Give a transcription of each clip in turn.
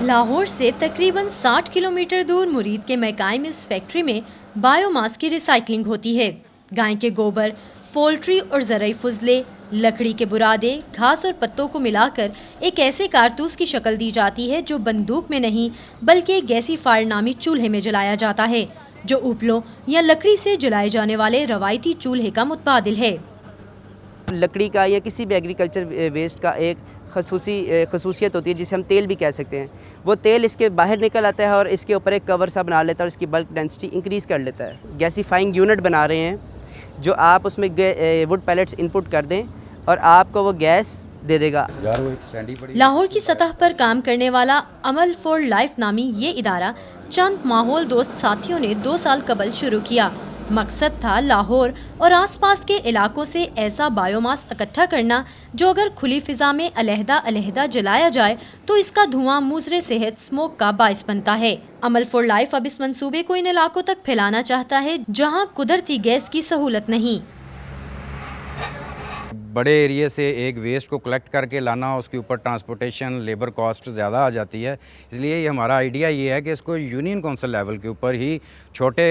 लाहौर से तकरीबन 60 किलोमीटर दूर मुरीद के मैकाई में इस फैक्ट्री में बायोमास की रिसाइकलिंग होती है। गाय के गोबर, पोल्ट्री और ज़रई फुजले, लकड़ी के बुरादे, घास और पत्तों को मिलाकर एक ऐसे कारतूस की शक्ल दी जाती है जो बंदूक में नहीं बल्कि एक गैसीफायर नामी चूल्हे में जलाया जाता है, जो उपलों या लकड़ी से जलाए जाने वाले रवायती चूल्हे का मुतबादिल है। लकड़ी का या किसी भी एग्रीकल्चर वेस्ट का एक खसूसियत होती है जिसे हम तेल भी कह सकते हैं। वो तेल इसके बाहर निकल आता है और इसके ऊपर एक कवर सा बना लेता है और इसकी बल्क डेंसिटी इंक्रीज़ कर लेता है। गैसीफाइंग यूनिट बना रहे हैं जो आप उसमें वुड पैलेट्स इनपुट कर दें और आपको वो गैस दे देगा। लाहौर की सतह पर काम करने वाला अमल फॉर लाइफ नामी ये इदारा चंद माहौल दोस्त साथियों ने 2 साल कबल शुरू किया। मकसद था लाहौर और आसपास के इलाकों से ऐसा बायोमास इकट्ठा करना जो अगर खुली फिजा में अलहदा जलाया जाए तो इसका धुआं मुज़रे सेहत स्मोक का बाइस बनता है। अमल फॉर लाइफ अब इस मंसूबे को इन इलाकों तक फैलाना चाहता है जहां कुदरती गैस की सहूलत नहीं। बड़े एरिया से एक वेस्ट को कलेक्ट करके लाना, उसके ऊपर ट्रांसपोर्टेशन लेबर कॉस्ट ज़्यादा आ जाती है। इसलिए ये हमारा आइडिया ये है कि इसको यूनियन काउंसिल लेवल के ऊपर ही छोटे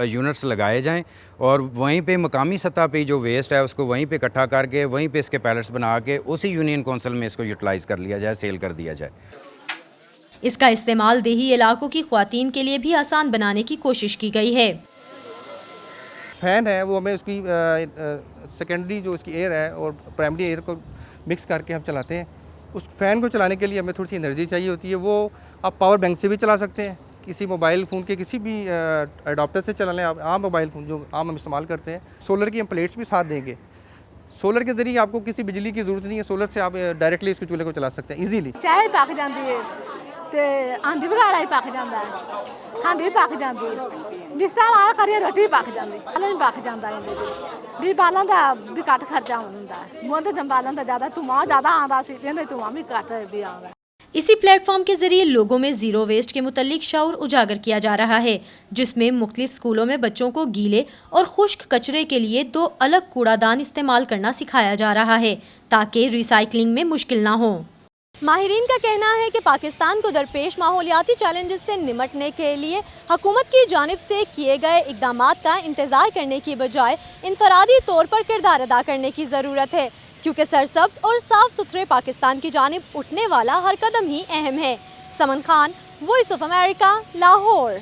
यूनिट्स लगाए जाएं और वहीं पे मकामी सतह पे जो वेस्ट है उसको वहीं पे इकट्ठा करके वहीं पे इसके पैलेट्स बना के उसी यूनियन काउंसिल में इसको यूटिलाइज़ कर लिया जाए, सेल कर दिया जाए। इसका इस्तेमाल देही इलाकों की ख्वातीन के लिए भी आसान बनाने की कोशिश की गई है। फ़ैन है वो हमें उसकी सेकेंडरी जो उसकी एयर है और प्राइमरी एयर को मिक्स करके हम चलाते हैं। उस फ़ैन को चलाने के लिए हमें थोड़ी सी एनर्जी चाहिए होती है। वो आप पावर बैंक से भी चला सकते हैं, किसी मोबाइल फ़ोन के किसी भी अडाप्टर से चला लें। आप आम मोबाइल फ़ोन जो आम हम इस्तेमाल करते हैं, सोलर की हम प्लेट्स भी साथ देंगे। सोलर के ज़रिए आपको किसी बिजली की ज़रूरत नहीं है, सोलर से आप डायरेक्टली इसको चूल्हे को चला सकते हैं ईजीली। चाय पक जाती है तो आंधी वगैरह ही पक जाता है, हांडी पक जाती है, जिस तरह करिए रोटी पक जाती है, पक जाता है। भी बालों का भी घट खर्चा होता है, मोदे जब बालों का ज़्यादा धुआं ज़्यादा आता सी धुआं भी घट भी आता है। इसी प्लेटफॉर्म के जरिए लोगों में जीरो वेस्ट के मुतल्लिक शऊर उजागर किया जा रहा है, जिसमें मुख्तलिफ स्कूलों में बच्चों को गीले और खुश्क कचरे के लिए 2 अलग कूड़ादान इस्तेमाल करना सिखाया जा रहा है ताकि रिसाइकलिंग में मुश्किल ना हो। माहिरीन का कहना है कि पाकिस्तान को दरपेश माहौलियाती चैलेंजेस से निमटने के लिए हुकूमत की जानिब से किए गए इक़दामात का इंतज़ार करने की बजाय इनफरादी तौर पर किरदार अदा करने की ज़रूरत है, क्योंकि सरसब्ज़ और साफ़ सुथरे पाकिस्तान की जानिब उठने वाला हर कदम ही अहम है। Saman Khan, voice of America, Lahore.